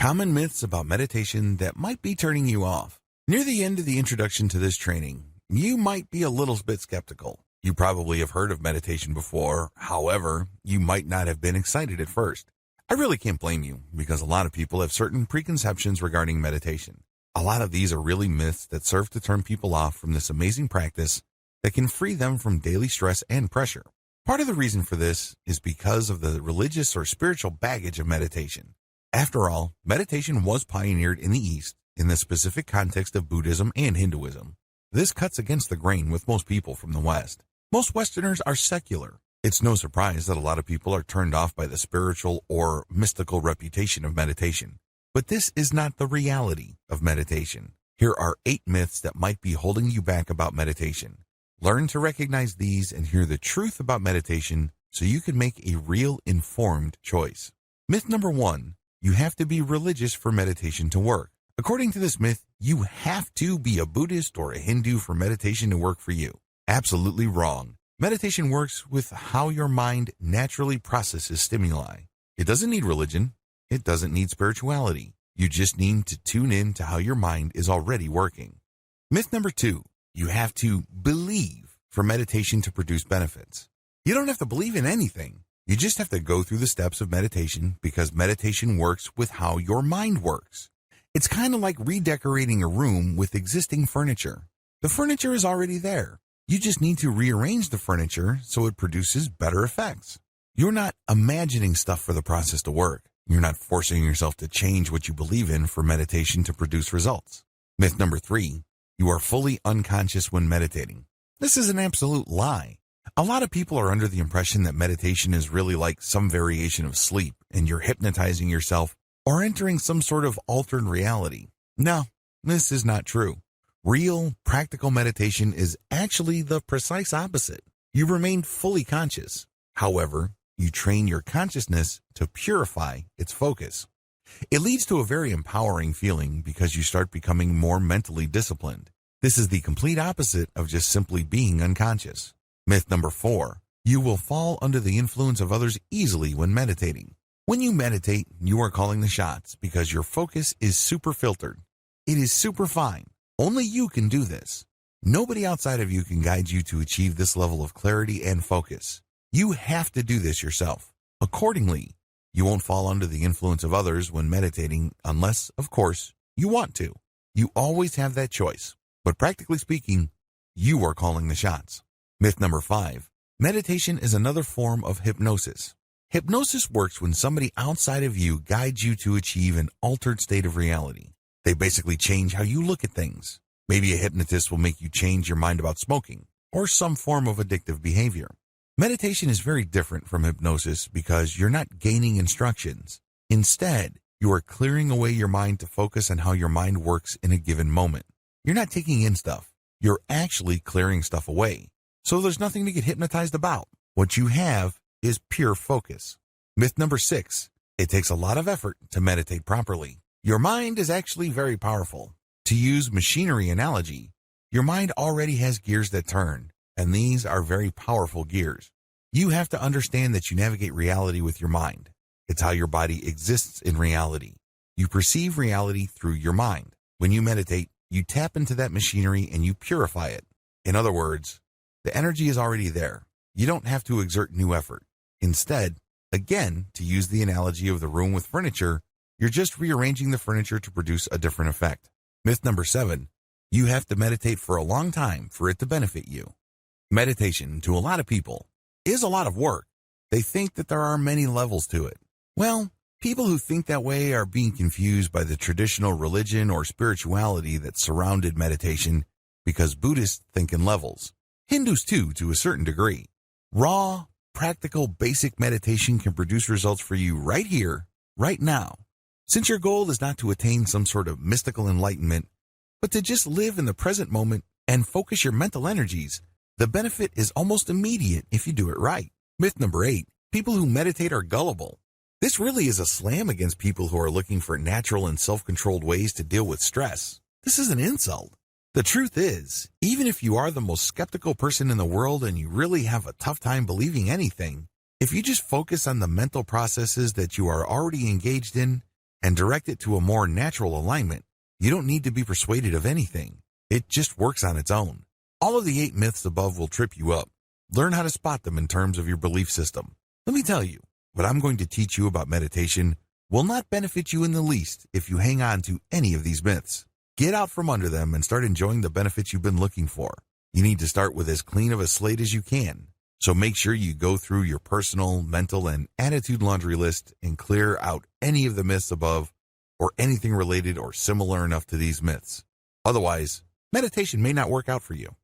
Common myths about meditation that might be turning you off. Near the end of the introduction to this training, you might be a little bit skeptical. You probably have heard of meditation before. However, you might not have been excited at first. I really can't blame you because a lot of people have certain preconceptions regarding meditation. A lot of these are really myths that serve to turn people off from this amazing practice that can free them from daily stress and pressure. Part of the reason for this is because of the religious or spiritual baggage of meditation. After all, meditation was pioneered in the East in the specific context of Buddhism and Hinduism. This cuts against the grain with most people from the West. Most Westerners are secular. It's no surprise that a lot of people are turned off by the spiritual or mystical reputation of meditation. But this is not the reality of meditation. Here are 8 myths that might be holding you back about meditation. Learn to recognize these and hear the truth about meditation so you can make a real informed choice. Myth number 1, you have to be religious for meditation to work. According to this myth, you have to be a Buddhist or a Hindu for meditation to work for you. Absolutely wrong. Meditation works with how your mind naturally processes stimuli. It doesn't need religion. It doesn't need spirituality. You just need to tune in to how your mind is already working. Myth number 2, you have to believe for meditation to produce benefits. You don't have to believe in anything. You just have to go through the steps of meditation because meditation works with how your mind works. It's kind of like redecorating a room with existing furniture. The furniture is already there. You just need to rearrange the furniture so it produces better effects. You're not imagining stuff for the process to work. You're not forcing yourself to change what you believe in for meditation to produce results. Myth number 3, you are fully unconscious when meditating. This is an absolute lie. A lot of people are under the impression that meditation is really like some variation of sleep and you're hypnotizing yourself or entering some sort of altered reality. No, this is not true. Real, practical meditation is actually the precise opposite. You remain fully conscious. However, you train your consciousness to purify its focus. It leads to a very empowering feeling because you start becoming more mentally disciplined. This is the complete opposite of just simply being unconscious. Myth number 4, you will fall under the influence of others easily when meditating. When you meditate, you are calling the shots because your focus is super filtered. It is super fine. Only you can do this. Nobody outside of you can guide you to achieve this level of clarity and focus. You have to do this yourself. Accordingly, you won't fall under the influence of others when meditating unless, of course, you want to. You always have that choice. But practically speaking, you are calling the shots. Myth number 5, meditation is another form of hypnosis. Hypnosis works when somebody outside of you guides you to achieve an altered state of reality. They basically change how you look at things. Maybe a hypnotist will make you change your mind about smoking or some form of addictive behavior. Meditation is very different from hypnosis because you're not gaining instructions. Instead, you are clearing away your mind to focus on how your mind works in a given moment. You're not taking in stuff. You're actually clearing stuff away. So there's nothing to get hypnotized about. What you have is pure focus. Myth number 6, it takes a lot of effort to meditate properly. Your mind is actually very powerful. To use machinery analogy, your mind already has gears that turn, and these are very powerful gears. You have to understand that you navigate reality with your mind. It's how your body exists in reality. You perceive reality through your mind. When you meditate, you tap into that machinery and you purify it. In other words, the energy is already there. You don't have to exert new effort. Instead, again, to use the analogy of the room with furniture, you're just rearranging the furniture to produce a different effect. Myth number 7, you have to meditate for a long time for it to benefit you. Meditation, to a lot of people, is a lot of work. They think that there are many levels to it. Well, people who think that way are being confused by the traditional religion or spirituality that surrounded meditation because Buddhists think in levels. Hindus too, to a certain degree. Raw, practical, basic meditation can produce results for you right here, right now. Since your goal is not to attain some sort of mystical enlightenment, but to just live in the present moment and focus your mental energies, the benefit is almost immediate if you do it right. Myth number 8, people who meditate are gullible. This really is a slam against people who are looking for natural and self-controlled ways to deal with stress. This is an insult. The truth is, even if you are the most skeptical person in the world and you really have a tough time believing anything, if you just focus on the mental processes that you are already engaged in and direct it to a more natural alignment, you don't need to be persuaded of anything. It just works on its own. All of the 8 myths above will trip you up. Learn how to spot them in terms of your belief system. Let me tell you, what I'm going to teach you about meditation will not benefit you in the least if you hang on to any of these myths. Get out from under them and start enjoying the benefits you've been looking for. You need to start with as clean of a slate as you can. So make sure you go through your personal, mental, and attitude laundry list and clear out any of the myths above or anything related or similar enough to these myths. Otherwise, meditation may not work out for you.